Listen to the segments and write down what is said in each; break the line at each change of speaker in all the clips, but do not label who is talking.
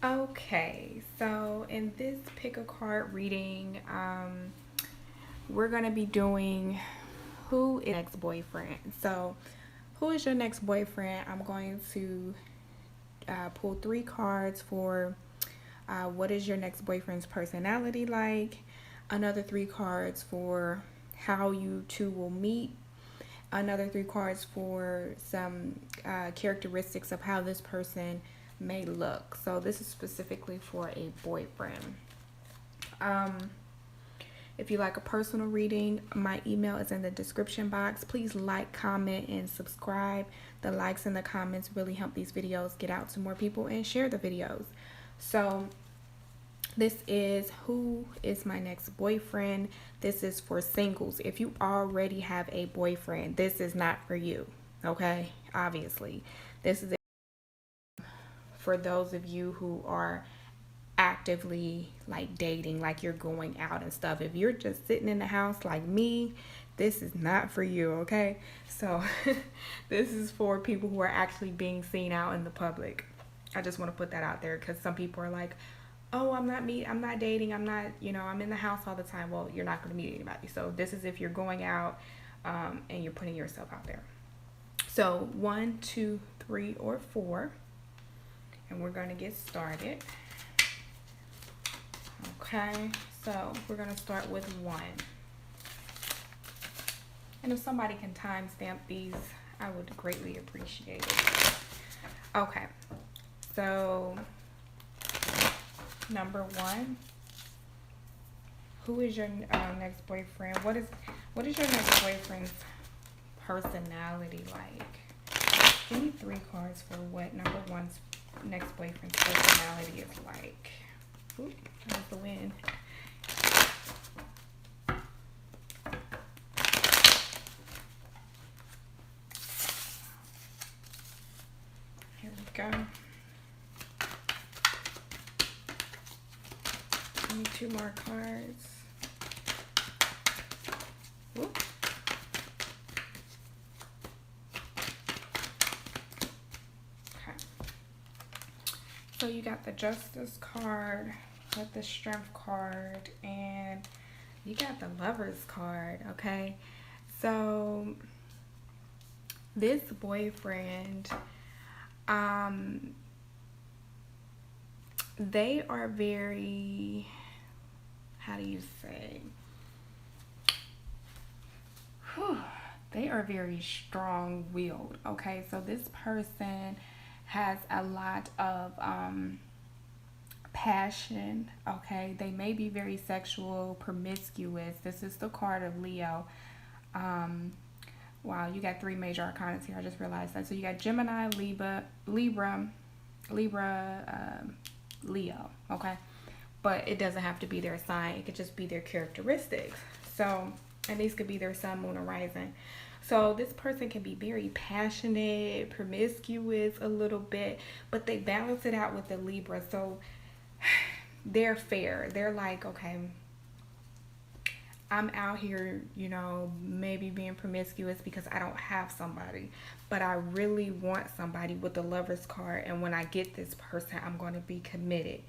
Okay, so in this pick a card reading, we're gonna be doing who is next boyfriend. So, who is your next boyfriend? I'm going to pull three cards for what is your next boyfriend's personality like. Another three cards for how you two will meet. Another three cards for some characteristics of how this person may look. So this is specifically for a boyfriend. Um, if you like a personal reading, my email is in the description box. Please like, comment, and subscribe. The likes and the comments really help these videos get out to more people, and share the videos. So this is who is my next boyfriend. This is for singles. If you already have a boyfriend, this is not for you. Okay, obviously this is for those of you who are actively like dating, like you're going out and stuff. If you're just sitting in the house like me, this is not for you. Okay, so this is for people who are actually being seen out in the public. I just want to put that out there because some people are like, oh, I'm not dating, I'm not, I'm in the house all the time. Well, you're not going to meet anybody. So this is if you're going out and you're putting yourself out there. So 1, 2, 3, or 4, and we're going to get started. Okay, so we're going to start with 1. And if somebody can timestamp these, I would greatly appreciate it. Okay, so number 1, who is your next boyfriend? What is your next boyfriend's personality like? Give me 3 cards for what number 1's next boyfriend's personality is like. Ooh, that was the wind. Here we go. Give me 2 more cards. Ooh. Okay. So you got the Justice card with the Strength card, and you got the Lovers card. Okay, so this boyfriend, they are very, how do you say, they are very strong-willed. Okay, so this person has a lot of passion. Okay, they may be very sexual, promiscuous. This is the card of Leo. Wow, you got 3 major arcana here. I just realized that. So you got Gemini, Libra, Leo. Okay, but it doesn't have to be their sign. It could just be their characteristics. So, and these could be their sun, moon, or rising. So this person can be very passionate, promiscuous a little bit, but they balance it out with the Libra. So they're fair. They're like, okay, I'm out here, maybe being promiscuous because I don't have somebody, but I really want somebody with the Lovers card. And when I get this person, I'm going to be committed.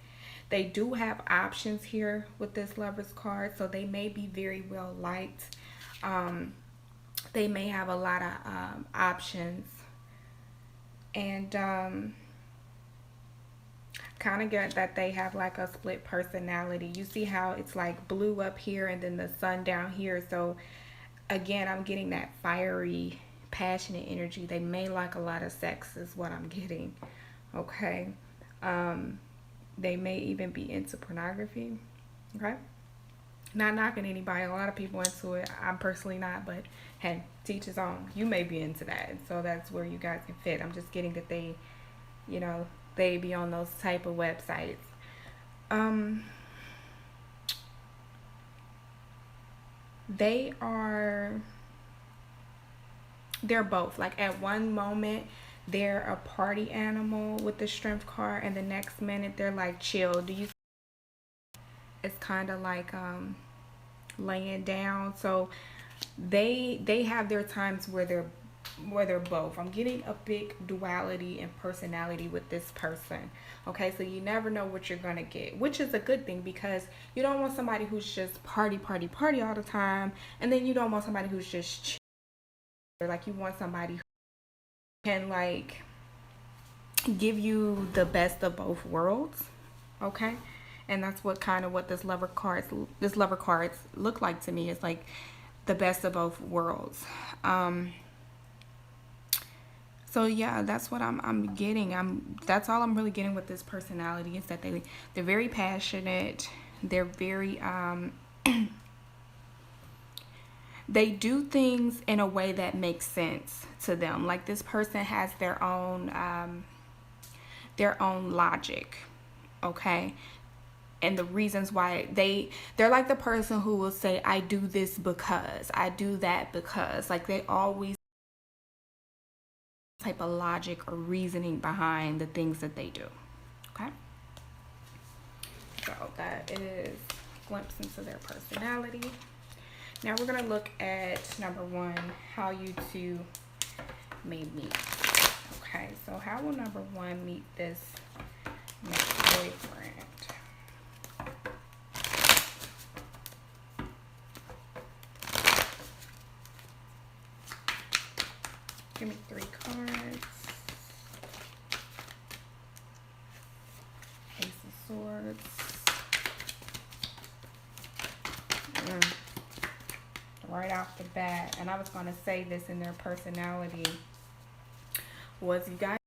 They do have options here with this Lovers card, so they may be very well liked. They may have a lot of options, and kind of get that they have like a split personality. You see how it's like blue up here and then the sun down here. So again, I'm getting that fiery, passionate energy. They may like a lot of sex is what I'm getting. Okay, they may even be into pornography. Okay, not knocking anybody. A lot of people into it. I'm personally not, but hey, teach his own. You may be into that, so that's where you guys can fit. I'm just getting that they, they be on those type of websites. They're both. Like at one moment they're a party animal with the Strength card, and the next minute they're like chill. Do you? It's kind of like laying down. So they have their times where they're whether both. I'm getting a big duality in personality with this person. Okay, so you never know what you're gonna get, which is a good thing, because you don't want somebody who's just party, party, party all the time, and then you don't want somebody who's just chill. Like, you want somebody who can like give you the best of both worlds. Okay, and that's what kind of what this lover cards look like to me. It's like the best of both worlds. So yeah, that's what I'm getting. That's all I'm really getting with this personality, is that they're very passionate. They're very they do things in a way that makes sense to them. Like, this person has their own logic, okay? And the reasons why they're like the person who will say, I do this because, I do that because. Like, they always type of logic or reasoning behind the things that they do. Okay, so that is a glimpse into their personality. Now we're going to look at number 1, how you two may meet. Okay, so how will number 1 meet this next boyfriend? Give me 3 cards. Ace of Swords. Right off the bat, and I was going to say this in their personality, was you guys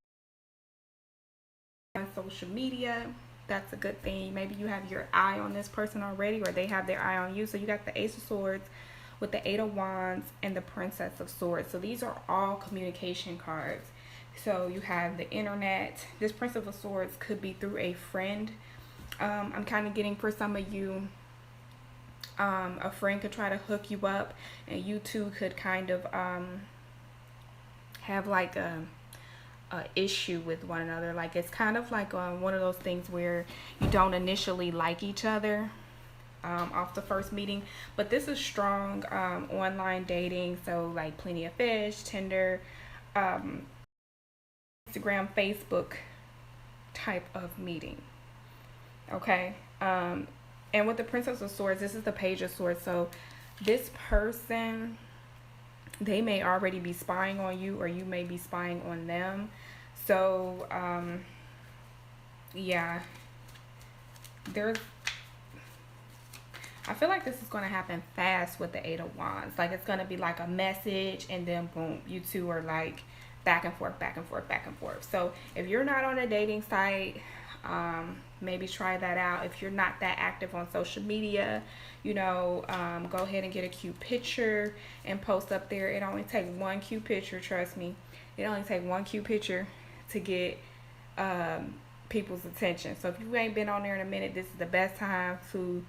on social media. That's a good thing. Maybe you have your eye on this person already, or they have their eye on you. So you got the Ace of Swords with the 8 of Wands and the Princess of Swords. So these are all communication cards. So you have the internet. This Princess of Swords could be through a friend. I'm kind of getting, for some of you, a friend could try to hook you up, and you two could kind of have like a issue with one another. Like, it's kind of like one of those things where you don't initially like each other off the first meeting, but this is strong online dating. So like Plenty of Fish, Tinder, Instagram, Facebook type of meeting. Okay, and with the Princess of Swords, this is the Page of Swords. So this person, they may already be spying on you, or you may be spying on them. So yeah, I feel like this is going to happen fast with the 8 of Wands. Like, it's going to be like a message, and then boom, you two are like back and forth, back and forth, back and forth. So if you're not on a dating site, maybe try that out. If you're not that active on social media, you know, go ahead and get a cute picture and post up there. It only takes one cute picture, trust me. It only takes one cute picture to get people's attention. So if you ain't been on there in a minute, this is the best time to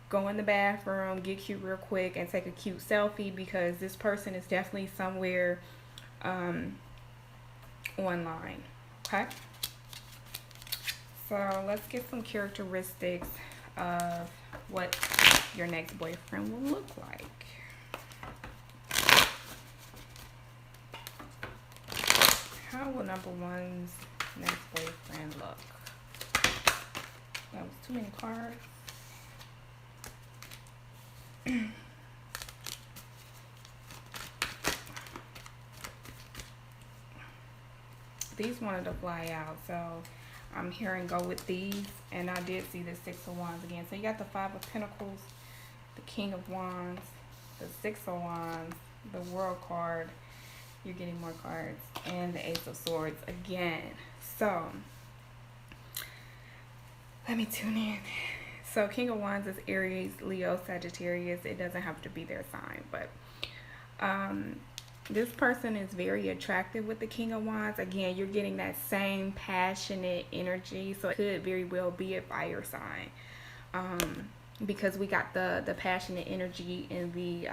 go in the bathroom, get cute real quick, and take a cute selfie, because this person is definitely somewhere online. Okay, so let's get some characteristics of what your next boyfriend will look like. How will number 1's next boyfriend look? That was too many cards. These wanted to fly out, so I'm hearing go with these, and I did see the 6 of Wands again. So you got the 5 of Pentacles, the King of Wands, the 6 of Wands, the World card. You're getting more cards, and the Ace of Swords again. So let me tune in. So King of Wands is Aries, Leo, Sagittarius. It doesn't have to be their sign, but this person is very attractive with the King of Wands. Again, you're getting that same passionate energy, so it could very well be a fire sign, because we got the passionate energy in the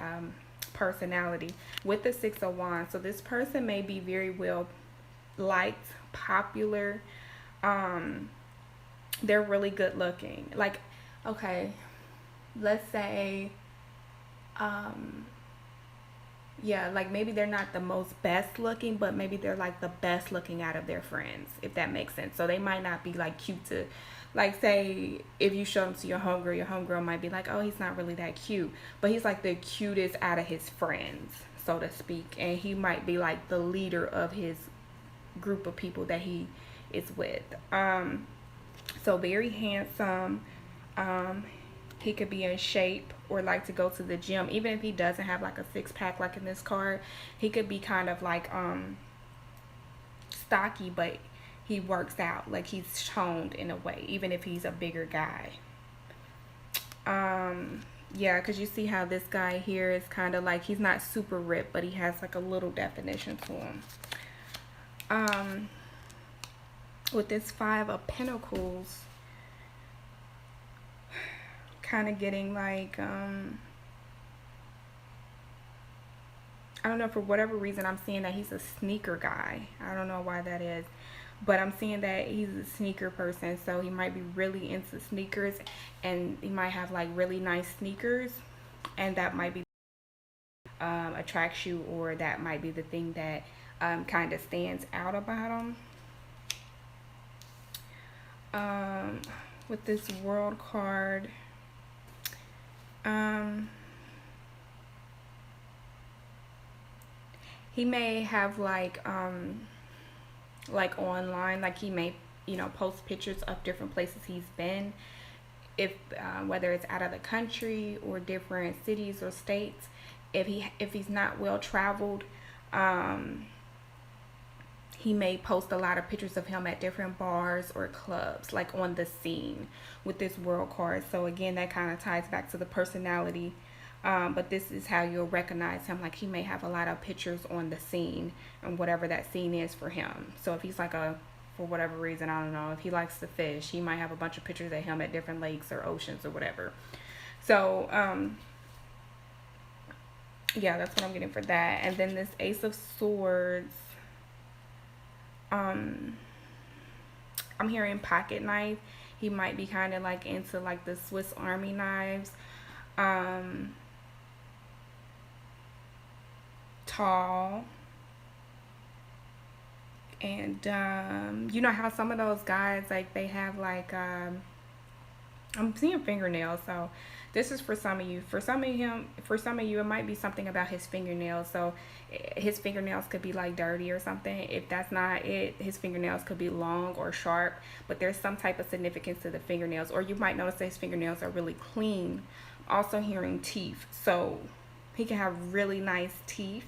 personality with the 6 of Wands. So this person may be very well liked, popular. They're really good looking. Like, okay, let's say Yeah, like maybe they're not the most best looking, but maybe they're like the best looking out of their friends, if that makes sense. So they might not be like cute to, like, say if you show them to your homegirl might be like, oh, he's not really that cute, but he's like the cutest out of his friends, so to speak, and he might be like the leader of his group of people that he is with. So very handsome. Um, he could be in shape or like to go to the gym. Even if he doesn't have like a six pack like in this card, he could be kind of like stocky, but he works out. Like he's toned in a way, even if he's a bigger guy. Yeah, because you see how this guy here is kind of like, he's not super ripped, but he has like a little definition to him. With this Five of Pentacles, kind of getting like, I don't know, for whatever reason, I'm seeing that he's a sneaker guy. I don't know why that is, but I'm seeing that he's a sneaker person. So he might be really into sneakers, and he might have like really nice sneakers, and that might be attracts you, or that might be the thing that kind of stands out about him. With this World card, he may have like online, like he may, you know, post pictures of different places he's been, if whether it's out of the country or different cities or states. If he's not well traveled, he may post a lot of pictures of him at different bars or clubs, like on the scene with this World card. So again, that kind of ties back to the personality. But this is how you'll recognize him. Like he may have a lot of pictures on the scene and whatever that scene is for him. So if he's like for whatever reason, I don't know, if he likes to fish, he might have a bunch of pictures of him at different lakes or oceans or whatever. So, yeah, that's what I'm getting for that. And then this Ace of Swords, I'm hearing pocket knife. He might be kind of like into like the Swiss Army knives. Tall. And you know how some of those guys, like they have like I'm seeing fingernails, so this is for some of you. For some of you, it might be something about his fingernails. So his fingernails could be like dirty or something. If that's not it, his fingernails could be long or sharp, but there's some type of significance to the fingernails. Or you might notice that his fingernails are really clean. Also hearing teeth. So he can have really nice teeth.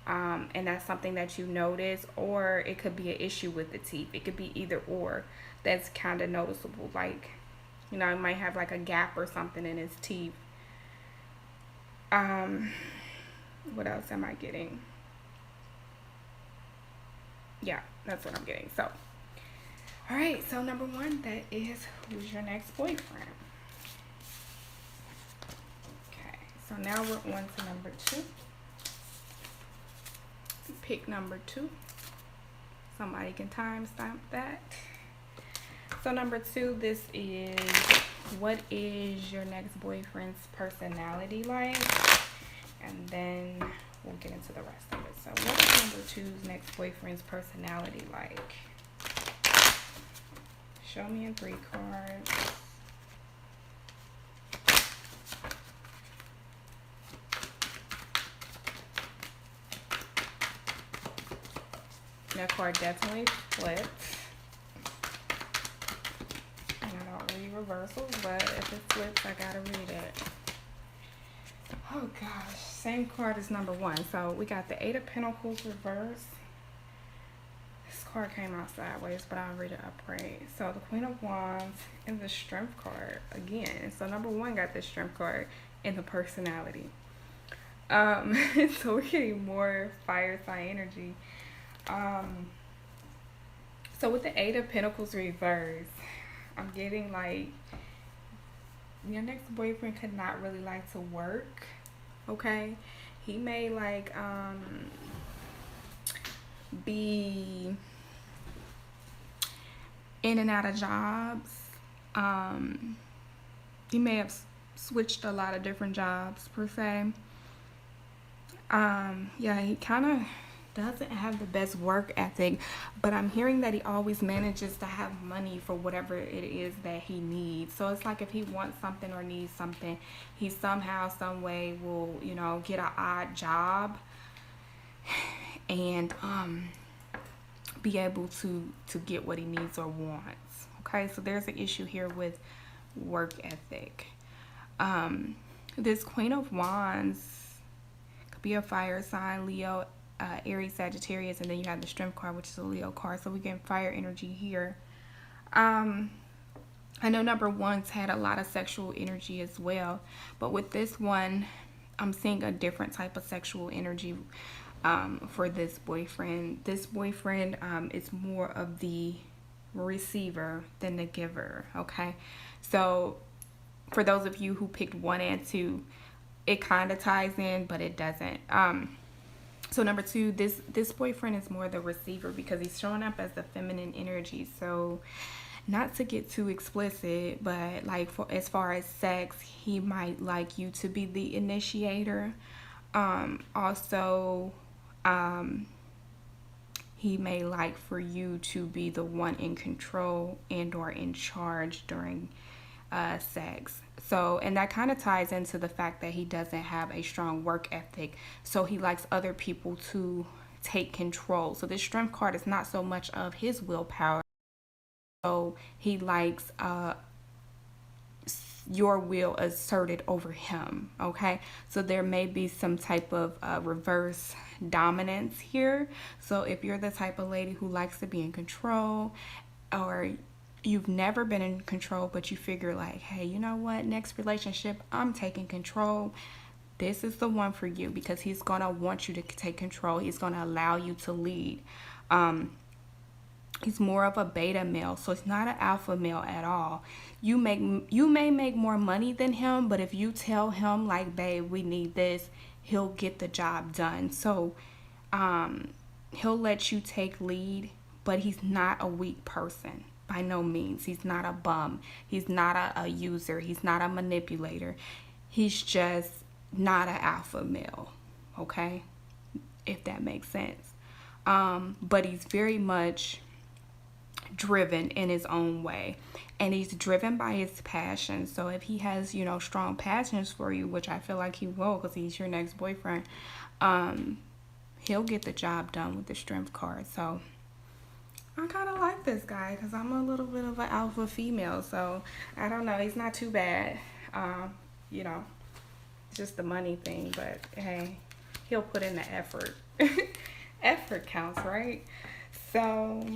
And that's something that you notice, or it could be an issue with the teeth. It could be either or. That's kind of noticeable. Like, you know, it might have like a gap or something in his teeth. What else am I getting? Yeah, that's what I'm getting. So, all right. So number one, that is, who's your next boyfriend? Okay. So now we're on to number two. Pick number two. Somebody can timestamp that. So number two, this is, what is your next boyfriend's personality like? And then we'll get into the rest of it. So what is number two's next boyfriend's personality like? Show me in 3 cards. That card definitely flipped. And I don't read reversals, but if it flips, I gotta read it. Oh gosh, same card as number one. So we got the Eight of Pentacles reversed. This card came out sideways, but I'll read it upright. So the Queen of Wands and the Strength card again. So number one got the Strength card and the personality. So we're getting more fire sign energy. So with the Eight of Pentacles reverse, I'm getting like your next boyfriend could not really like to work. Okay, he may like be in and out of jobs. He may have switched a lot of different jobs per se. Yeah, he kind of doesn't have the best work ethic, but I'm hearing that he always manages to have money for whatever it is that he needs. So it's like if he wants something or needs something, he somehow, some way will, get an odd job and be able to get what he needs or wants. Okay, so there's an issue here with work ethic. This Queen of Wands could be a fire sign, Leo, Aries, Sagittarius, and then you have the Strength card, which is a Leo card. So we get fire energy here. I know number one's had a lot of sexual energy as well, but with this one, I'm seeing a different type of sexual energy for this boyfriend. This boyfriend is more of the receiver than the giver, okay? So for those of you who picked 1 and 2, it kind of ties in, but it doesn't. So number 2, this boyfriend is more the receiver because he's showing up as the feminine energy. So not to get too explicit, but like as far as sex, he might like you to be the initiator. Also, he may like for you to be the one in control and or in charge during sex. So, and that kind of ties into the fact that he doesn't have a strong work ethic. So he likes other people to take control. So this Strength card is not so much of his willpower. So he likes your will asserted over him. Okay, so there may be some type of reverse dominance here. So if you're the type of lady who likes to be in control, or you've never been in control, but you figure like, hey, you know what, next relationship, I'm taking control, this is the one for you, because he's gonna want you to take control. He's gonna allow you to lead. He's more of a beta male, so it's not an alpha male at all. You may make more money than him, but if you tell him like, babe, we need this, he'll get the job done. So he'll let you take lead, but he's not a weak person by no means. He's not a bum. He's not a user. He's not a manipulator. He's just not an alpha male, okay, if that makes sense. But he's very much driven in his own way, and he's driven by his passion. So if he has, strong passions for you, which I feel like he will because he's your next boyfriend, he'll get the job done with the Strength card. So I kind of like this guy because I'm a little bit of an alpha female, so I don't know, he's not too bad. Just the money thing, but hey, he'll put in the effort. Effort counts, right? So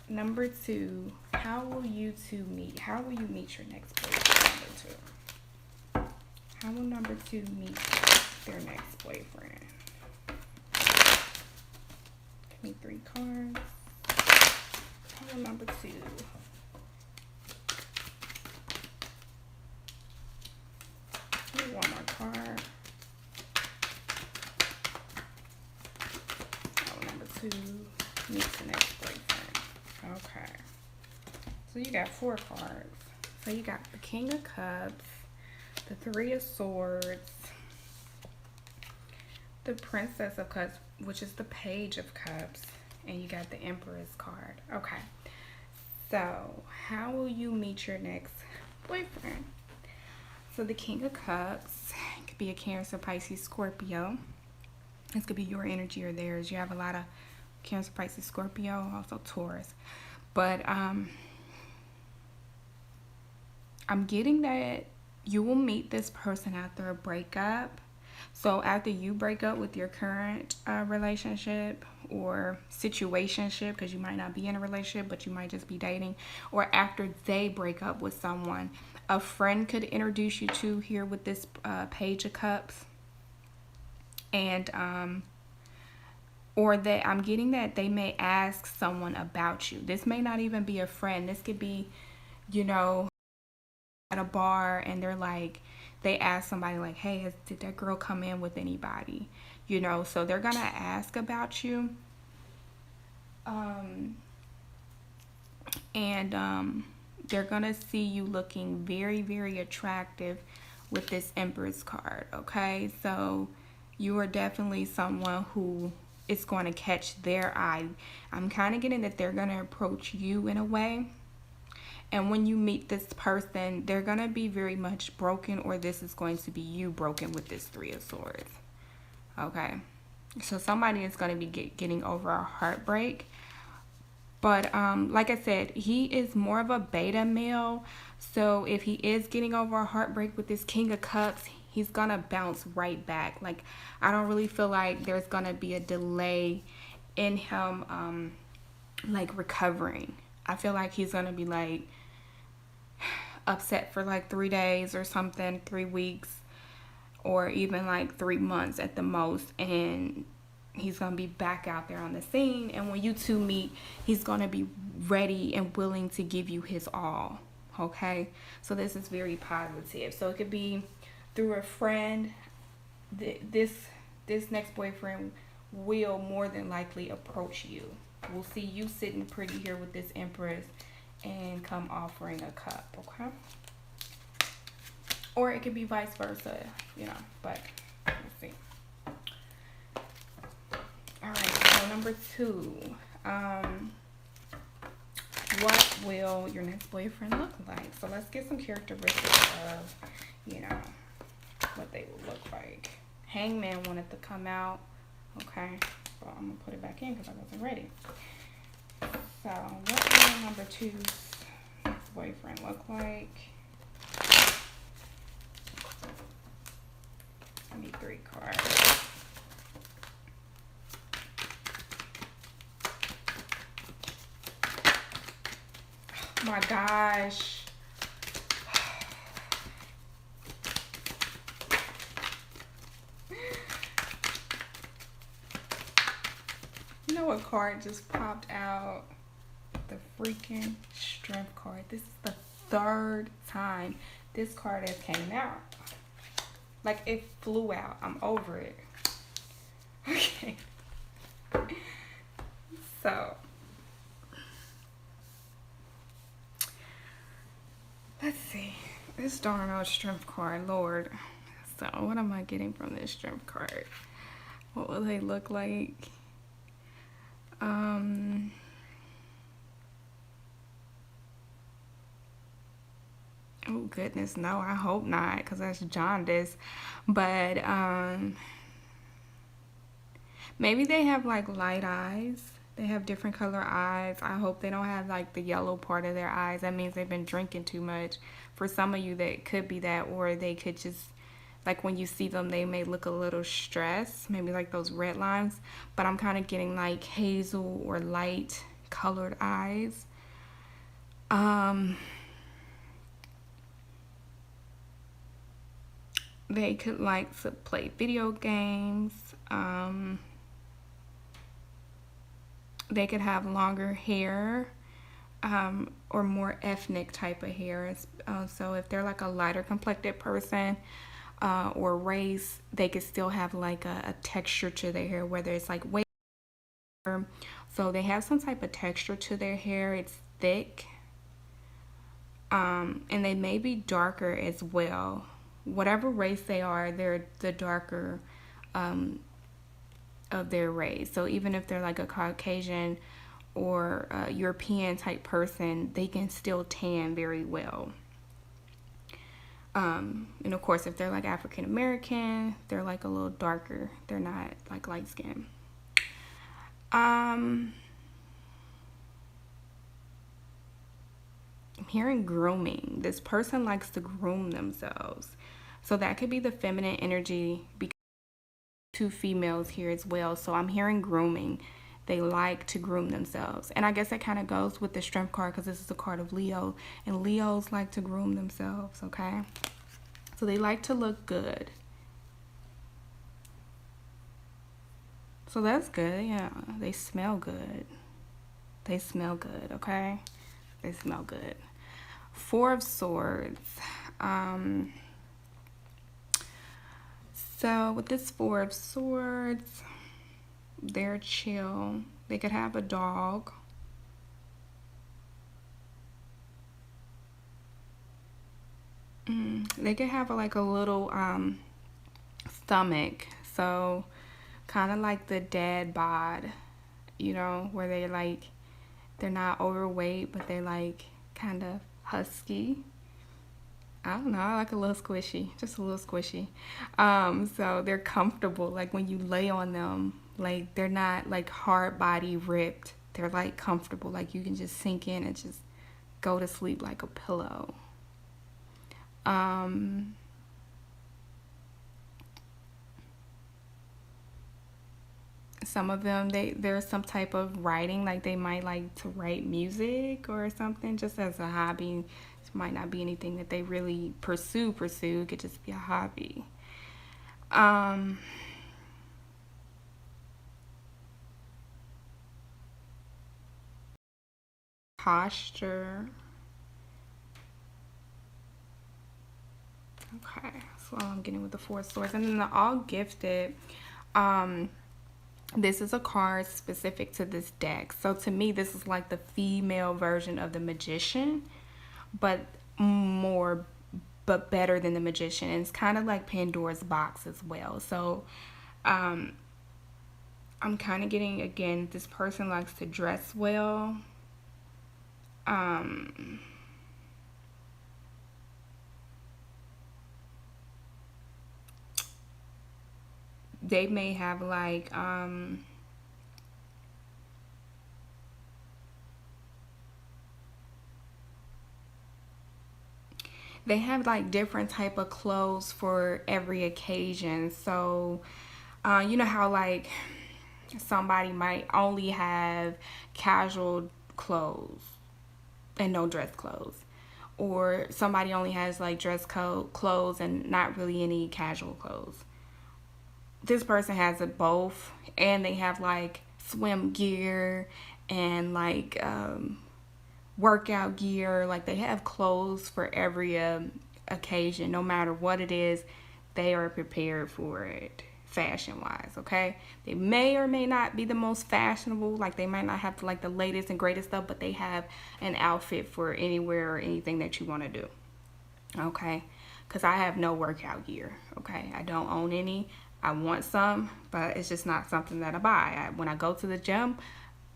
number 2, how will you two meet? How will you meet your next boyfriend? Number 2. How will number 2 meet their next boyfriend? Give me 3 cards. How will number 2? Give me 1 more card. How will number 2 meet the next boyfriend? Okay, so you got 4 cards. So you got the King of Cups, the 3 of Swords, the Princess of Cups, which is the Page of Cups, and you got the Empress card. Okay, so how will you meet your next boyfriend? So the King of Cups could be a Cancer, Pisces, Scorpio. This could be your energy or theirs. You have a lot of Cancer, Pisces, Scorpio, also Taurus. But I'm getting that you will meet this person after a breakup. So after you break up with your current relationship or situationship, because you might not be in a relationship, but you might just be dating, or after they break up with someone, a friend could introduce you to here with this Page of Cups. And or that I'm getting that they may ask someone about you. This may not even be a friend. This could be, at a bar and they're like, they ask somebody like, hey, did that girl come in with anybody? So they're gonna ask about you. And they're gonna see you looking very, very attractive with this Empress card, okay? So you are definitely someone who is going to catch their eye. I'm kind of getting that they're going to approach you in a way. And when you meet this person, they're going to be very much broken, or this is going to be you broken with this Three of Swords. Okay. So somebody is going to be getting over a heartbreak. But like I said, he is more of a beta male. So if he is getting over a heartbreak with this King of Cups, he's going to bounce right back. Like, I don't really feel like there's going to be a delay in him, like, recovering. I feel like he's going to be, like, upset for, like, 3 days or something, 3 weeks, or even, like, 3 months at the most. And he's going to be back out there on the scene. And when you two meet, he's going to be ready and willing to give you his all. Okay? So this is very positive. So it could be through a friend. This next boyfriend will more than likely approach you. We'll see you sitting pretty here with this Empress and come offering a cup. Okay? Or it could be vice versa, you know. But let's see. Alright, so number 2. What will your next boyfriend look like? So let's get some characteristics of, you know, what they will look like. Hangman wanted to come out. Okay, well, I'm going to put it back in because I wasn't ready. So, what will number 2's next boyfriend look like? I need 3 cards. My gosh. You know what card just popped out? The freaking Strength card. This is the 3rd time this card has came out. Like, it flew out. I'm over it. Okay. So let's see. This darn old Strength card, Lord. So what am I getting from this Strength card? What will they look like? Oh goodness, no, I hope not, because that's jaundice. But maybe they have like light eyes. They have different color eyes. I hope they don't have like the yellow part of their eyes. That means they've been drinking too much. For some of you, that could be that, or they could just, like, when you see them, they may look a little stressed, maybe like those red lines. But I'm kind of getting like hazel or light colored eyes. They could like to play video games. They could have longer hair, or more ethnic type of hair. So if they're like a lighter complected person, or race, they could still have like a texture to their hair, whether it's like wave. So they have some type of texture to their hair. It's thick. And they may be darker as well. Whatever race they are, they're the darker of their race. So even if they're like a Caucasian or a European type person, they can still tan very well. And of course, if they're like African American, they're like a little darker. They're not like light skin. I'm hearing grooming. This person likes to groom themselves. So that could be the feminine energy, because 2 females here as well. So I'm hearing grooming. They like to groom themselves. And I guess that kind of goes with the Strength card, because this is a card of Leo. And Leos like to groom themselves, okay? So they like to look good. So that's good, yeah. They smell good. They smell good, okay? They smell good. 4 of Swords. So with this 4 of Swords, they're chill. They could have a dog. They could have like a little stomach, so kind of like the dad bod, you know, where they like they're not overweight, but they like kind of husky. I don't know, I like a little squishy, just a little squishy. So they're comfortable, like when you lay on them, like they're not like hard body ripped. They're like comfortable, like you can just sink in and just go to sleep like a pillow. Um, some of them, there's some type of writing, like they might like to write music or something just as a hobby. It might not be anything that they really pursue. It could just be a hobby. Um, posture. Okay, so I'm getting with the Four Swords, and then the All Gifted. Um, this is a card specific to this deck. So to me, this is like the female version of the Magician, but more, but better than the Magician. And it's kind of like Pandora's box as well. So, um, I'm kind of getting, again, this person likes to dress well. Um, they may have like, they have like different type of clothes for every occasion. So, you know how like somebody might only have casual clothes and no dress clothes, or somebody only has like dress code clothes and not really any casual clothes. This person has it both, and they have like swim gear and like workout gear. Like they have clothes for every occasion, no matter what it is. They are prepared for it fashion wise. Okay, they may or may not be the most fashionable, like they might not have like the latest and greatest stuff, but they have an outfit for anywhere or anything that you want to do. Okay, because I have no workout gear. Okay, I don't own any. I want some, but it's just not something that I buy. When I go to the gym,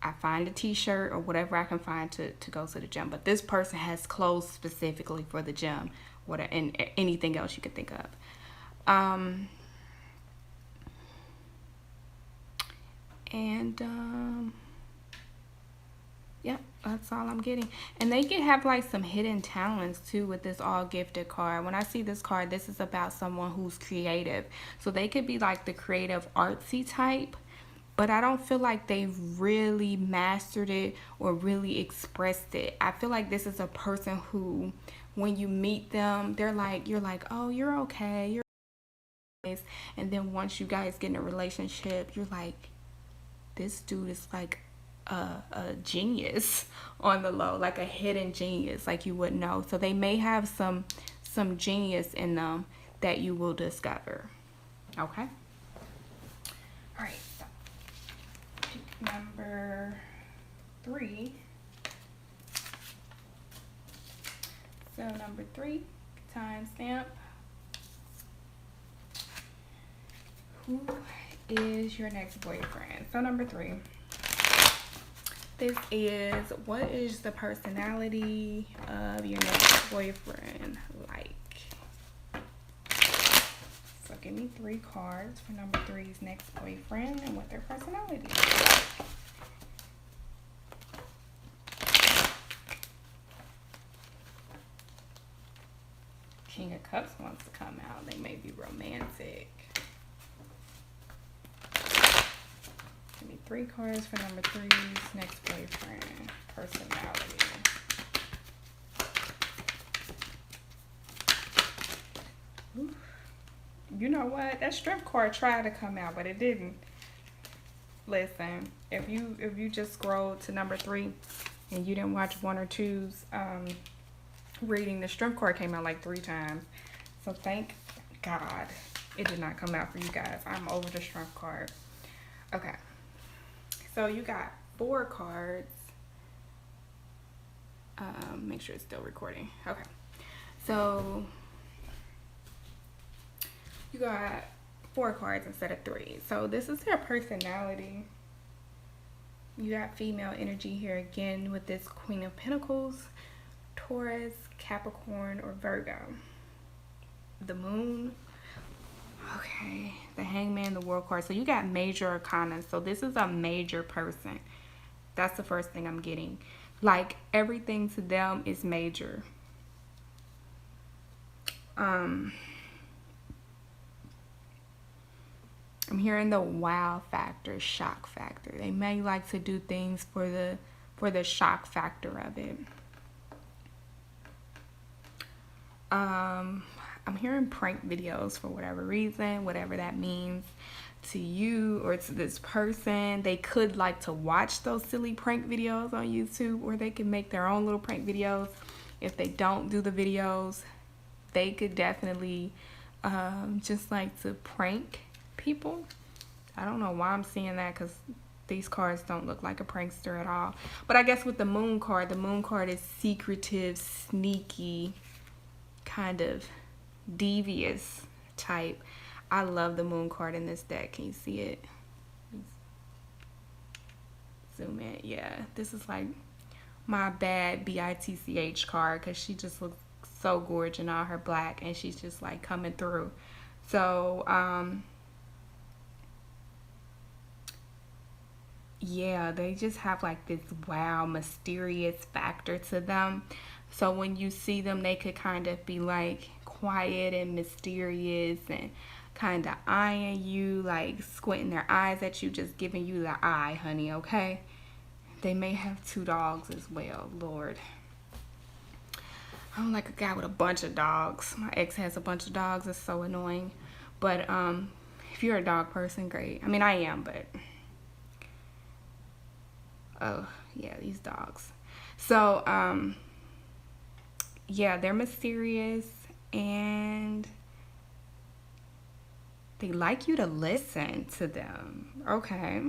I find a t-shirt or whatever I can find to go to the gym. But this person has clothes specifically for the gym, and anything else you can think of. Um, and Yep, that's all I'm getting. And they can have like some hidden talents too with this All Gifted card. When I see this card, this is about someone who's creative. So they could be like the creative artsy type, but I don't feel like they really mastered it or really expressed it. I feel like this is a person who, when you meet them, they're like, you're like, oh, you're okay, you're nice. And then once you guys get in a relationship, you're like, this dude is like a genius on the low, like a hidden genius, like you wouldn't know. So they may have some genius in them that you will discover. Okay. All right. So pick number 3. So number 3, timestamp. Who is your next boyfriend? So number 3. This is, what is the personality of your next boyfriend like? So give me 3 cards for number 3's next boyfriend and what their personality is. King of Cups wants to come out. They may be romantic. Give me 3 cards for number 3's next boyfriend. Personality. Ooh. You know what? That strength card tried to come out, but it didn't. Listen, if you just scrolled to number 3 and you didn't watch 1 or 2's reading, the strength card came out like 3 times. So thank God it did not come out for you guys. I'm over the strength card. Okay. So you got 4 cards. Make sure it's still recording. Okay. So You got 4 cards instead of 3. So this is their personality. You got female energy here again with this Queen of Pentacles, Taurus, Capricorn, or Virgo. The Moon. Okay, the Hangman, the World card. So you got major arcana. So this is a major person. That's the first thing I'm getting. Like, everything to them is major. I'm hearing the wow factor, shock factor. They may like to do things for the shock factor of it. I'm hearing prank videos for whatever reason, whatever that means to you or to this person. They could like to watch those silly prank videos on YouTube, or they can make their own little prank videos. If they don't do the videos, they could definitely just like to prank people. I don't know why I'm seeing that, because these cards don't look like a prankster at all. But I guess with the Moon card is secretive, sneaky, kind of devious type. I love the Moon card in this deck. Can you see it? Zoom in. Yeah, this is like my bad BITCH card, because she just looks so gorgeous in all her black, and she's just like coming through. So yeah, they just have like this wow mysterious factor to them. So when you see them, they could kind of be like quiet and mysterious and kind of eyeing you, like squinting their eyes at you, just giving you the eye, honey, okay? They may have 2 dogs as well, Lord. I don't like a guy with a bunch of dogs. My ex has a bunch of dogs. It's so annoying. But if you're a dog person, great. I mean, I am, but oh yeah, these dogs. So yeah, they're mysterious, and they like you to listen to them. Okay,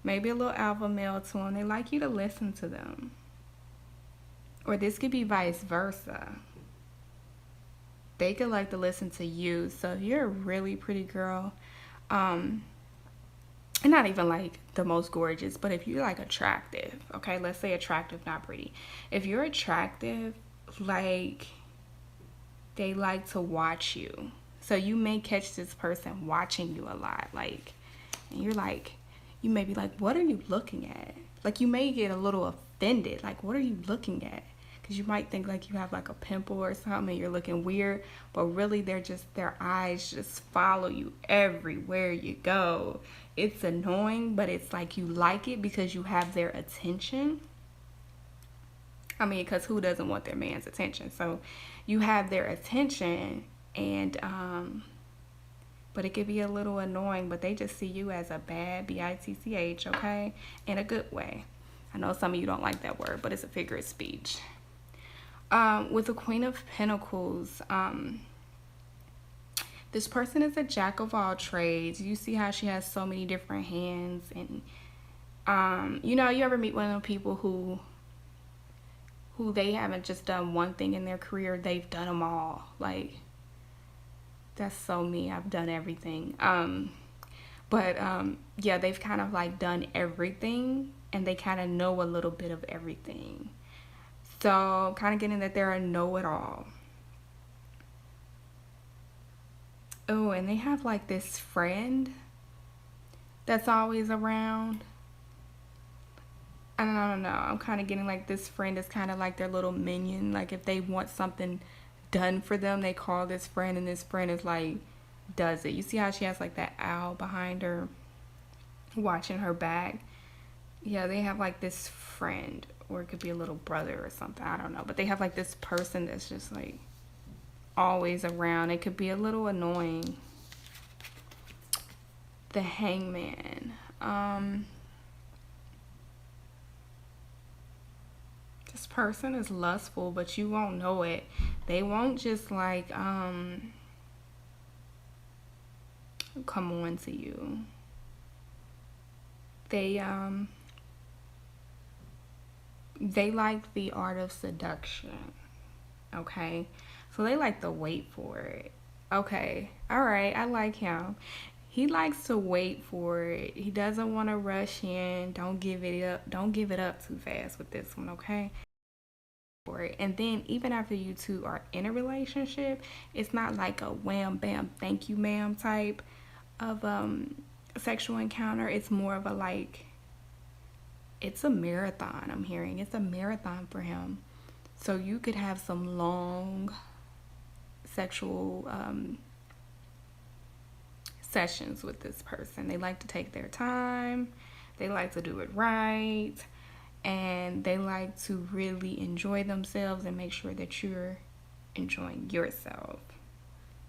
maybe a little alpha male to them. They like you to listen to them. Or this could be vice versa. They could like to listen to you. So if you're a really pretty girl, and not even like the most gorgeous, but if you're like attractive, okay, let's say attractive, not pretty. If you're attractive, like, they like to watch you. So you may catch this person watching you a lot, like, and you're like, you may be like, what are you looking at? Like, you may get a little offended, like, what are you looking at? Because you might think like you have like a pimple or something and you're looking weird, but really they're just, their eyes just follow you everywhere you go. It's annoying, but it's like you like it because you have their attention. I mean, because who doesn't want their man's attention? So you have their attention, and but it could be a little annoying, but they just see you as a bad BITCH, okay, in a good way. I know some of you don't like that word, but it's a figure of speech. With the Queen of Pentacles, this person is a jack of all trades. You see how she has so many different hands, and you know, you ever meet one of those people who they haven't just done one thing in their career, they've done them all. Like, that's so me. I've done everything. Yeah, they've kind of like done everything, and they kind of know a little bit of everything. So I'm kind of getting that they're a know-it-all. Oh, and they have like this friend that's always around. I don't know. I'm kind of getting like this friend is kind of like their little minion. Like, if they want something done for them, they call this friend, and this friend is like, does it. You see how she has like that owl behind her watching her back? Yeah, they have like this friend, or it could be a little brother or something. I don't know. But they have like this person that's just like always around. It could be a little annoying. The Hangman. This person is lustful, but you won't know it. They won't just like come on to you. They like the art of seduction. Okay, so they like to wait for it. Okay. All right. I like him. He likes to wait for it. He doesn't want to rush in. Don't give it up. Don't give it up too fast with this one, okay? For it. And then even after you two are in a relationship, it's not like a wham bam thank you ma'am type of sexual encounter. It's more of a like it's a marathon. I'm hearing it's a marathon for him. So you could have some long sexual sessions with this person. They like to take their time, they like to do it right, and they like to really enjoy themselves and make sure that you're enjoying yourself.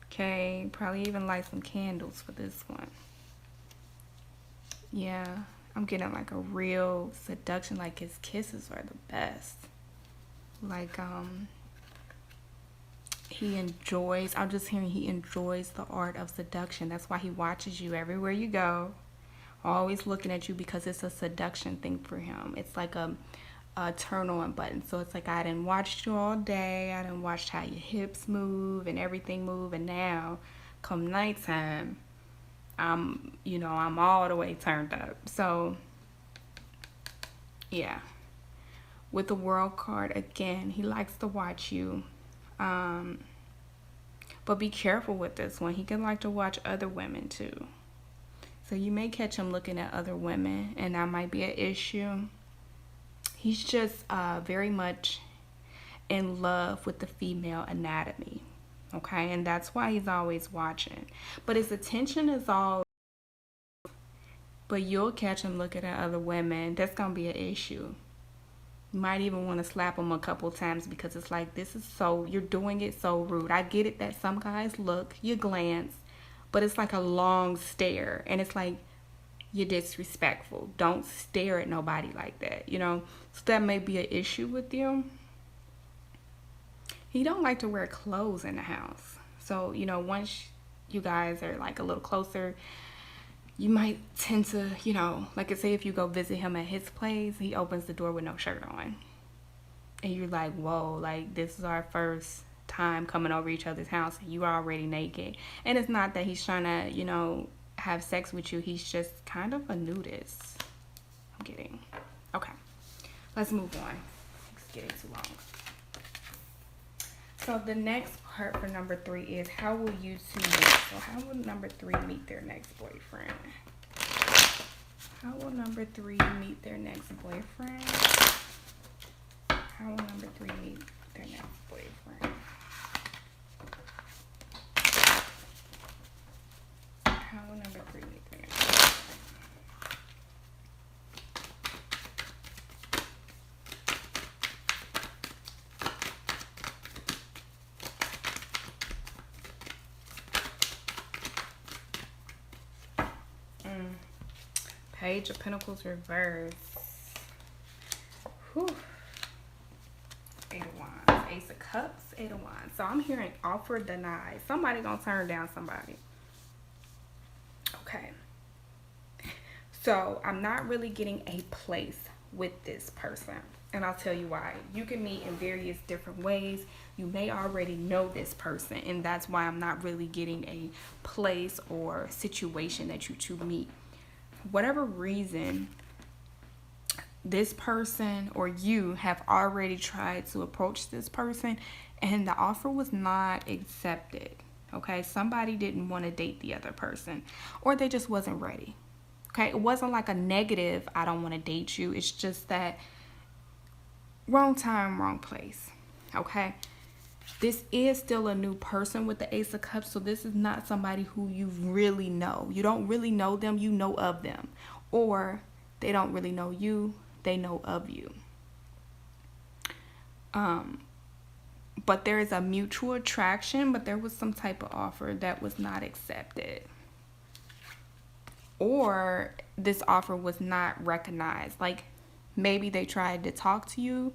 Okay, probably even light some candles for this one. Yeah, I'm getting like a real seduction, like his kisses are the best. Like, he enjoys, I'm just hearing he enjoys the art of seduction. That's why he watches you everywhere you go, always looking at you because it's a seduction thing for him. It's like a turn on button. So it's like I didn't watch you all day. I didn't watch how your hips move and everything move. And now come nighttime, I'm all the way turned up. So yeah, with the world card again, he likes to watch you. But be careful with this one. He can like to watch other women too. So you may catch him looking at other women, and that might be an issue. He's just very much in love with the female anatomy. Okay, and that's why he's always watching. But his attention is all, but you'll catch him looking at other women. That's going to be an issue. You might even want to slap him a couple times because it's like, this is so, you're doing it so rude. I get it that some guys look, you glance, but it's like a long stare. And it's like, you're disrespectful. Don't stare at nobody like that, So that may be an issue with you. He don't like to wear clothes in the house. So, once you guys are like a little closer, you might tend to, like I say, if you go visit him at his place, he opens the door with no shirt on. And you're like, whoa, like this is our first time coming over each other's house and you are already naked. And it's not that he's trying to, have sex with you. He's just kind of a nudist. I'm getting. Okay. Let's move on. It's getting too long. So the next part for number 3 is how will you two meet? So how will number 3 meet their next boyfriend? How will number 3 meet their next boyfriend? How will number 3 meet their next boyfriend? How will number 3 meet their next boyfriend? Page of Pentacles reverse. Whew. 8 of Wands. Ace of Cups. 8 of Wands. So I'm hearing offer denied. Somebody gonna turn down somebody. Okay. So I'm not really getting a place with this person. And I'll tell you why. You can meet in various different ways. You may already know this person. And that's why I'm not really getting a place or situation that you two meet. Whatever reason, this person or you have already tried to approach this person and the offer was not accepted. Okay, somebody didn't want to date the other person or they just wasn't ready. Okay, it wasn't like a negative, I don't want to date you. It's just that wrong time, wrong place. Okay, this is still a new person with the Ace of Cups, so this is not somebody who you really know. You don't really know them, you know of them. Or they don't really know you, they know of you. But there is a mutual attraction, but there was some type of offer that was not accepted. Or this offer was not recognized. Like maybe they tried to talk to you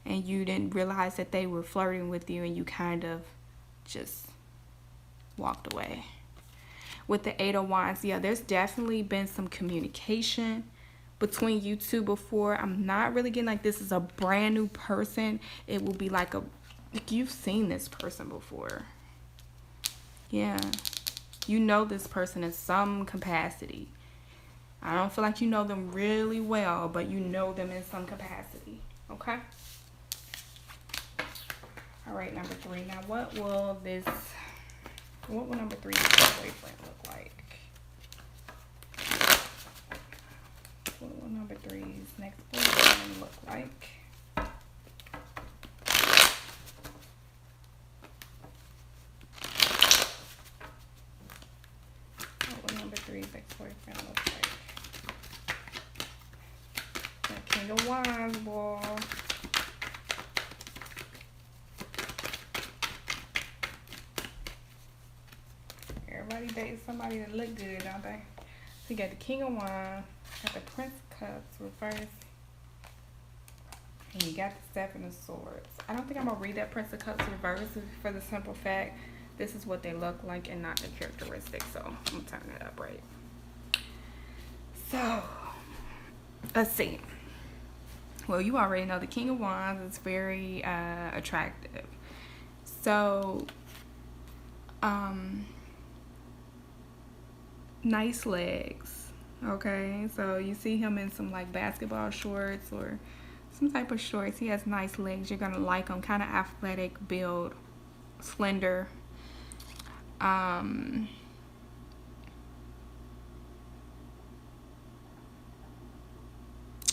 and you didn't realize that they were flirting with you and you kind of just walked away. With the 8 of Wands, yeah, there's definitely been some communication between you two before. I'm not really getting like this is a brand new person. It will be like you've seen this person before. Yeah. You know this person in some capacity. I don't feel like you know them really well, but you know them in some capacity. Okay? All right, number 3. Now, what will number 3's boyfriend look like? What will number 3's next boyfriend look like? What will number 3's ex-boyfriend look like? The King of Wands, boy. Everybody dates somebody that look good, don't they? So you got the King of Wands, got the Prince of Cups reversed, and you got the Seven of Swords. I don't think I'm gonna read that Prince of Cups reversed for the simple fact this is what they look like and not the characteristics. So I'm gonna turn it up right. So let's see. Well, you already know the King of Wands is very attractive. So nice legs. Okay, so you see him in some like basketball shorts or some type of shorts. He has nice legs. You're gonna like him. Kind of athletic build, slender.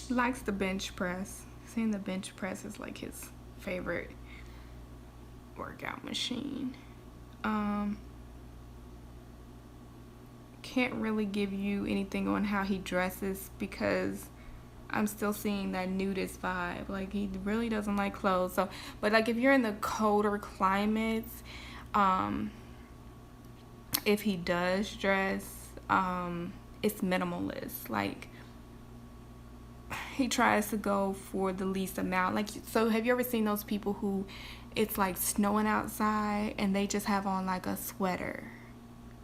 Likes the bench press. Seeing the bench press is like his favorite workout machine. Can't really give you anything on how he dresses because I'm still seeing that nudist vibe. Like, he really doesn't like clothes. So, but like if you're in the colder climates, if he does dress, it's minimalist. Like, he tries to go for the least amount. Like, so have you ever seen those people who it's like snowing outside and they just have on like a sweater,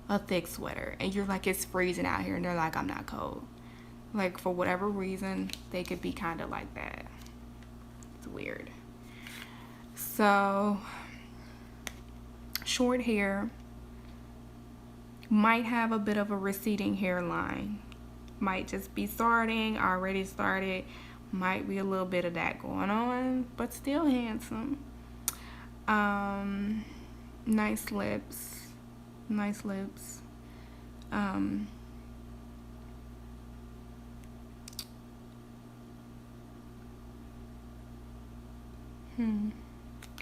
a thick sweater, and you're like, it's freezing out here, and they're like, I'm not cold. Like, for whatever reason, they could be kind of like that. It's weird. So, short hair, might have a bit of a receding hairline, might just be starting, already started, might be a little bit of that going on, but still handsome. Nice lips.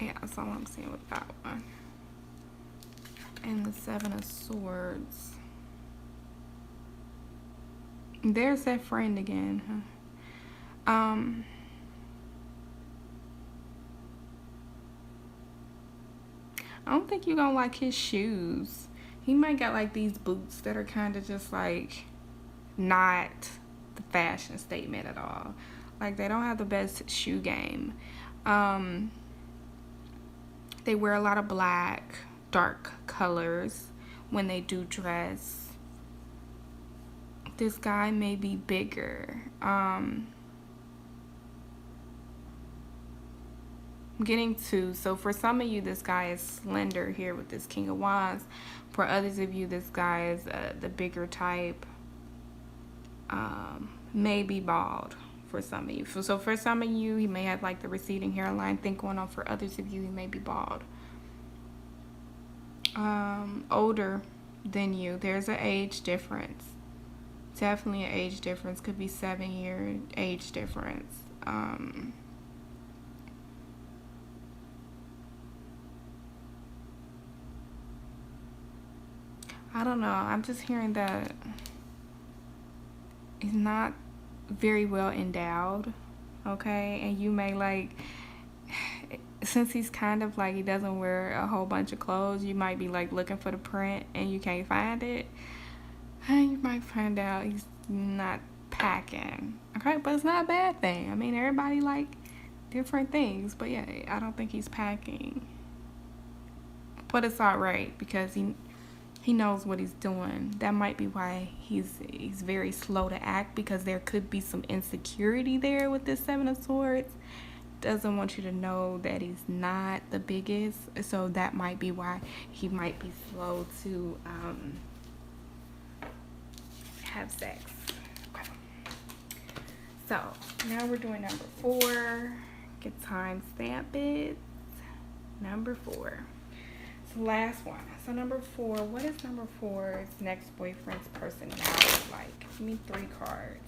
Yeah, that's all I'm seeing with that one. And the Seven of Swords. There's that friend again, huh? I don't think you're gonna like his shoes. He might got like these boots that are kind of just like not the fashion statement at all. Like, they don't have the best shoe game. They wear a lot of black, dark colors when they do dress. This guy may be bigger. Getting to, so for some of you, this guy is slender here with this King of Wands. For others of you, this guy is the bigger type. May be bald for some of you. So for some of you, he may have like the receding hairline thing going on. For others of you, he may be bald. Older than you. There's an age difference. Definitely an age difference. Could be 7-year age difference. I don't know. I'm just hearing that he's not very well endowed, okay? And you may like, since he's kind of like, he doesn't wear a whole bunch of clothes, you might be like looking for the print and you can't find it. And you might find out he's not packing, okay? But it's not a bad thing. I mean, everybody like different things, but yeah, I don't think he's packing. But it's all right because he knows what he's doing. That might be why he's very slow to act, because there could be some insecurity there with this Seven of Swords. doesn't want you to know that he's not the biggest, so that might be why he might be slow to have sex. Okay. So now we're doing number 4. Get time stamp it. Number 4. It's the last one. So number 4, what is number 4's next boyfriend's personality like? Give me 3 cards.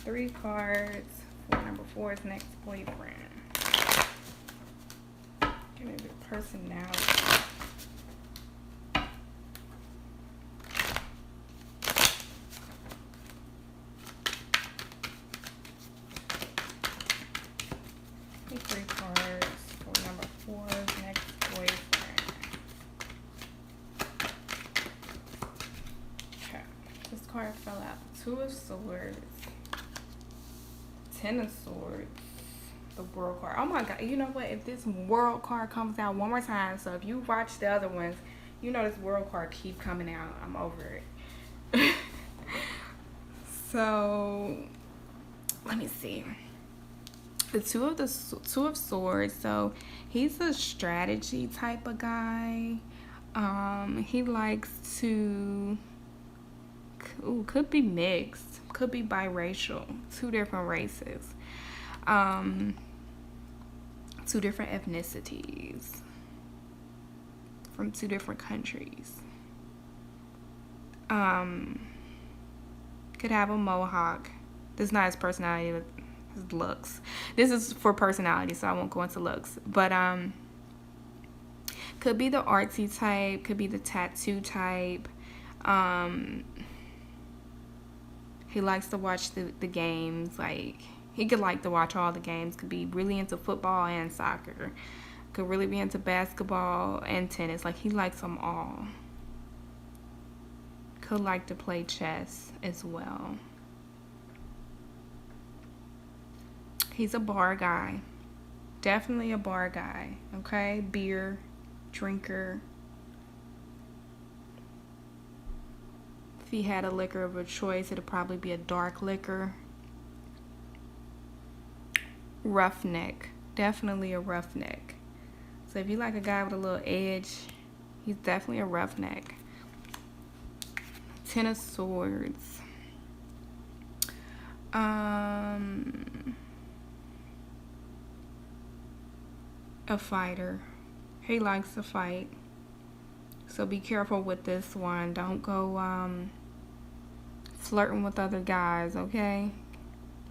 3 cards for number 4's next boyfriend. Give me the personality. Give me 3 cards for number 4's next boyfriend. Okay, this card fell out. 2 of Swords. 10 of Swords, the World card. Oh my God, you know what? If this World card comes out one more time, so if you watch the other ones, you know this World card keep coming out. I'm over it. So, let me see. The Two of Swords. So he's a strategy type of guy. He likes to. Ooh, could be mixed. Could be biracial. 2 different races. 2 different ethnicities. From 2 different countries. Could have a mohawk. This is not his personality, his looks. This is for personality, so I won't go into looks. But could be the artsy type, could be the tattoo type. He likes to watch the games. Like, he could like to watch all the games. Could be really into football and soccer. Could really be into basketball and tennis. Like, he likes them all. Could like to play chess as well. He's a bar guy. Definitely a bar guy. Okay? Beer, drinker. If he had a liquor of a choice, it'd probably be a dark liquor. Roughneck. Definitely a roughneck. So if you like a guy with a little edge, he's definitely a roughneck. 10 of Swords. A fighter. He likes to fight. So be careful with this one. Don't go flirting with other guys, okay?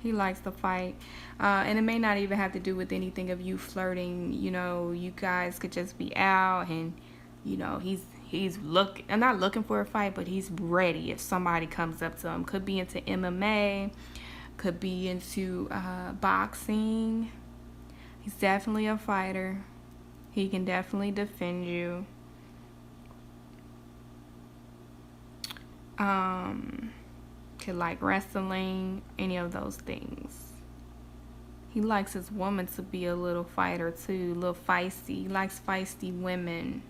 He likes to fight. And it may not even have to do with anything of you flirting. You know, you guys could just be out and, you know, I'm not looking for a fight, but he's ready if somebody comes up to him. Could be into MMA. Could be into boxing. He's definitely a fighter. He can definitely defend you. Could like wrestling, any of those things. He likes his woman to be a little fighter too, a little feisty. He likes feisty women.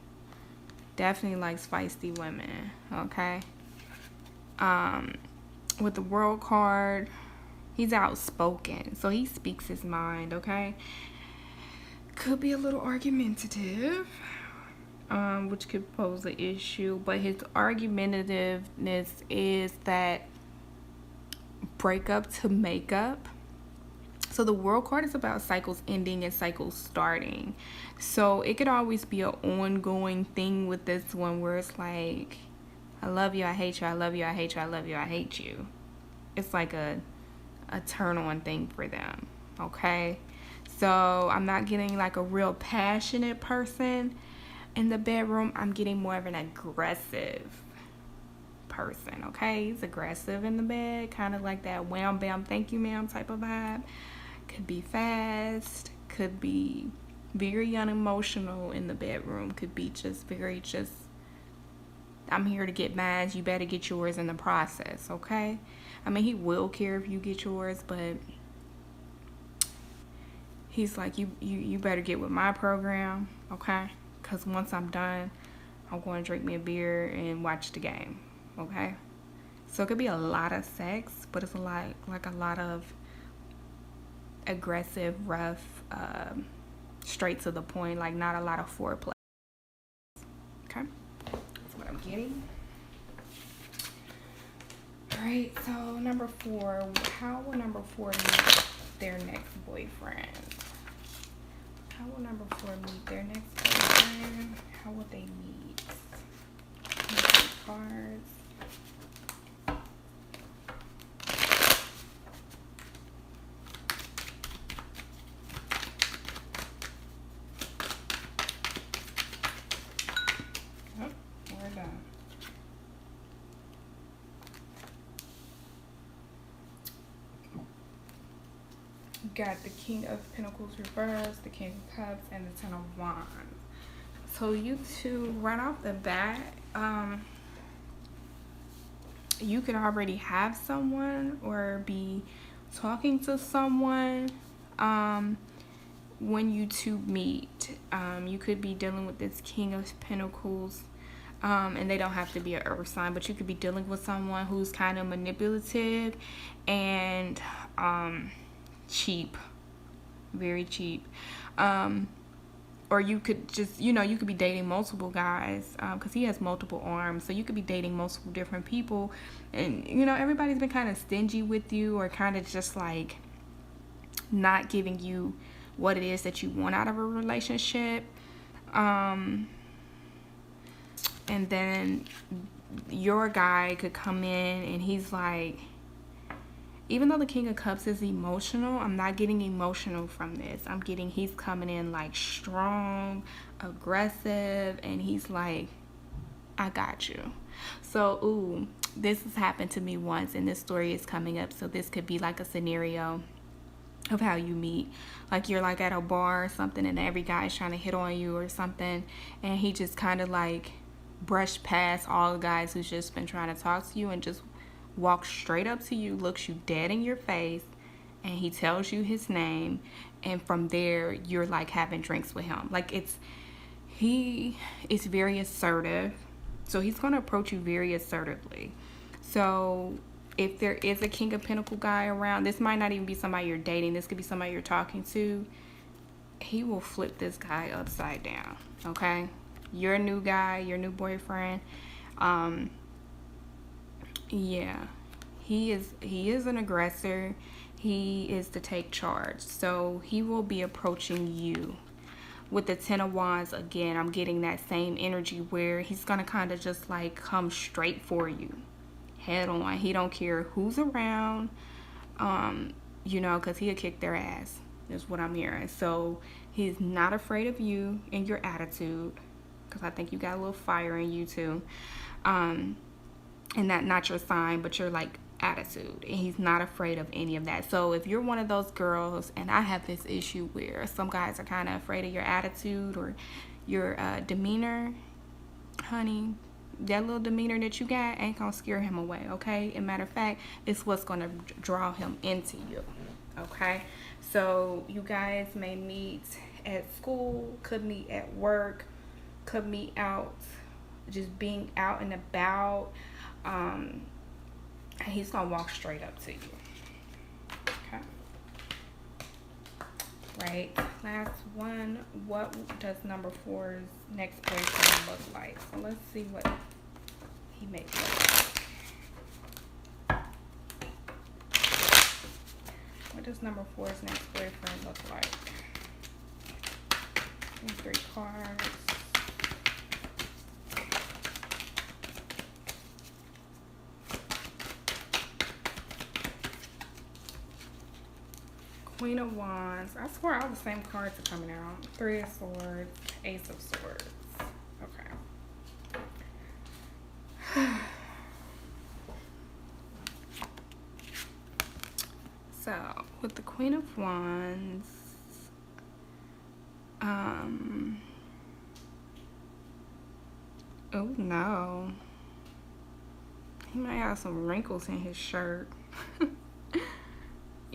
Definitely likes feisty women, okay? With the World card, he's outspoken, so he speaks his mind, okay? Could be a little argumentative. Which could pose an issue, but his argumentativeness is that breakup to makeup. So the World card is about cycles ending and cycles starting. So it could always be an ongoing thing with this one where it's like, I love you, I hate you, I love you, I hate you, I love you, I hate you. It's like a turn on thing for them, okay? So I'm not getting like a real passionate person in the bedroom. I'm getting more of an aggressive person, okay? He's aggressive in the bed, kind of like that wham bam thank you ma'am type of vibe. Could be fast, could be very unemotional in the bedroom, could be just I'm here to get mine, you better get yours in the process, okay? I mean, he will care if you get yours, but he's like, you better get with my program, okay? Because once I'm done, I'm going to drink me a beer and watch the game, okay? So it could be a lot of sex, but it's like a lot of aggressive, rough, straight to the point, like not a lot of foreplay. Okay, that's what I'm getting. All right, so number 4, how will number 4 meet their next boyfriend? How will number 4 meet their next boyfriend? How will they meet? Cards. Oh, we're done. Got the King of Pentacles reversed, the King of Cups, and the Ten of Wands. So you two, right off the bat, you could already have someone or be talking to someone when you two meet. You could be dealing with this King of Pentacles, and they don't have to be an earth sign, but you could be dealing with someone who's kind of manipulative and cheap, very cheap. Or you could just, you could be dating multiple guys, because he has multiple arms. So you could be dating multiple different people, and everybody's been kind of stingy with you, or kind of just like not giving you what it is that you want out of a relationship. And then your guy could come in and he's like, even though the King of Cups is emotional, I'm not getting emotional from this. I'm getting he's coming in like strong, aggressive, and he's like, I got you. So, ooh, this has happened to me once, and this story is coming up. So this could be like a scenario of how you meet. Like you're like at a bar or something, and every guy's trying to hit on you or something, and he just kind of like brushed past all the guys who's just been trying to talk to you and just walks straight up to you, looks you dead in your face, and he tells you his name, and from there you're like having drinks with him. Like he is very assertive, so he's going to approach you very assertively. So if there is a King of Pentacle guy around, this might not even be somebody you're dating, this could be somebody you're talking to. He will flip this guy upside down. Okay, your new guy, your new boyfriend, yeah, he is an aggressor. He is to take charge. So he will be approaching you. With the Ten of Wands, again, I'm getting that same energy where he's going to kind of just like come straight for you, head on. He don't care who's around, because he'll kick their ass, is what I'm hearing. So he's not afraid of you and your attitude, because I think you got a little fire in you too. And that not your sign, but your like attitude, and he's not afraid of any of that. So if you're one of those girls, and I have this issue where some guys are kind of afraid of your attitude or your demeanor, honey, that little demeanor that you got ain't gonna scare him away. Okay, and matter of fact, it's what's gonna draw him into you. Okay, so you guys may meet at school, could meet at work, could meet out, just being out and about. He's gonna walk straight up to you. Okay. Right. Last one. What does number 4's next boyfriend look like? So let's see what he may look like. What does number 4's next boyfriend look like? 3 cards. Queen of Wands. I swear all the same cards are coming out. 3 of Swords, Ace of Swords. Okay. So, with the Queen of Wands, oh no. He might have some wrinkles in his shirt.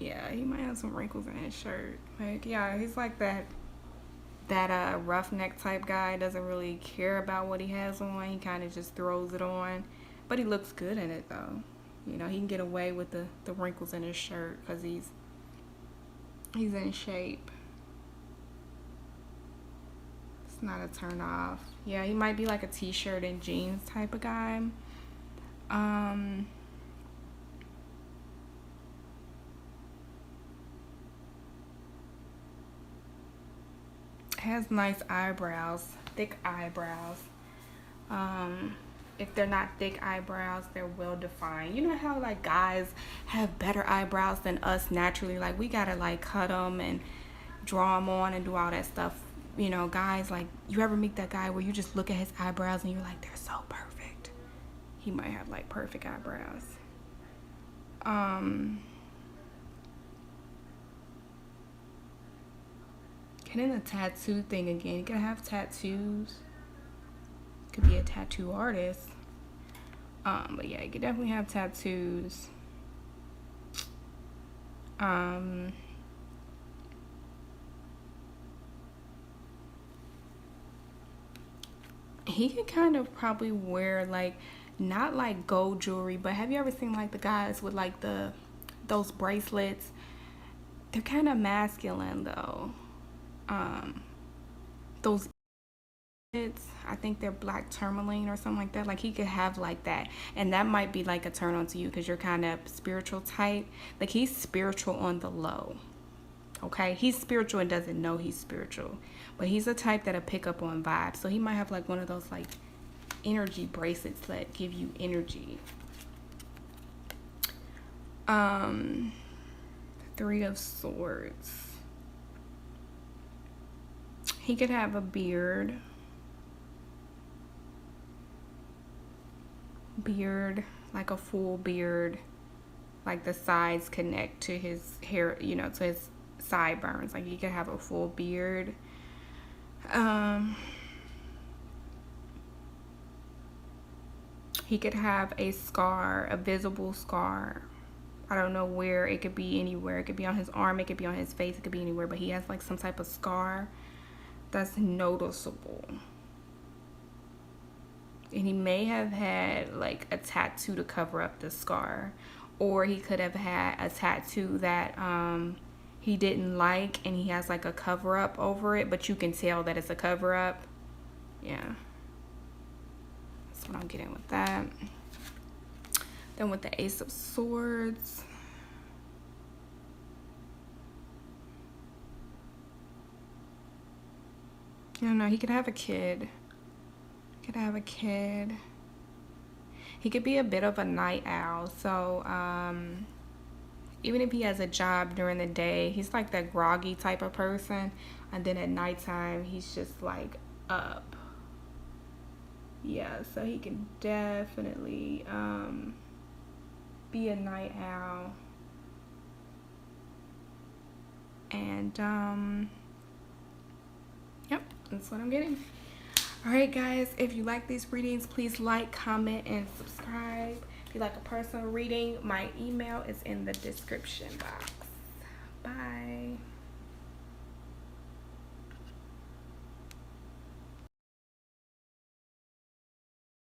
Yeah, he might have some wrinkles in his shirt. Like, yeah, he's like that roughneck type guy. Doesn't really care about what he has on. He kind of just throws it on. But he looks good in it, though. He can get away with the wrinkles in his shirt because he's He's in shape. It's not a turn off. Yeah, he might be like a t-shirt and jeans type of guy. Has nice eyebrows, thick eyebrows. If they're not thick eyebrows, they're well defined. You know how like guys have better eyebrows than us naturally? Like we gotta like cut them and draw them on and do all that stuff. You know, guys, like, you ever meet that guy where you just look at his eyebrows and you're like, they're so perfect? He might have like perfect eyebrows. And then the tattoo thing again. You can have tattoos. Could be a tattoo artist. But yeah, you could definitely have tattoos. He could kind of probably wear like, not like gold jewelry, but have you ever seen like the guys with like those bracelets? They're kind of masculine though. Those, I think they're black tourmaline or something like that. Like he could have like that, and that might be like a turn on to you because you're kind of spiritual type. Like he's spiritual on the low. Okay, he's spiritual and doesn't know he's spiritual, but he's a type that'll pick up on vibes. So he might have like one of those like energy bracelets that give you energy. Three of Swords. He could have a beard, like a full beard, like the sides connect to his hair, you know, to his sideburns. Like he could have a full beard. He could have a scar, a visible scar. I don't know where. It could be anywhere. It could be on his arm, it could be on his face, it could be anywhere, but he has like some type of scar that's noticeable. And he may have had like a tattoo to cover up the scar, or he could have had a tattoo that he didn't like and he has like a cover up over it, but you can tell that it's a cover up. Yeah, that's what I'm getting with that. Then with the Ace of Swords, I don't know, he could have a kid. He could be a bit of a night owl. So even if he has a job during the day, he's like that groggy type of person, and then at nighttime he's just like up. Yeah, so he can definitely be a night owl. And yep, that's what I'm getting. Alright guys, if you like these readings, please like, comment, and subscribe. If you like a personal reading, my email is in the description box. Bye.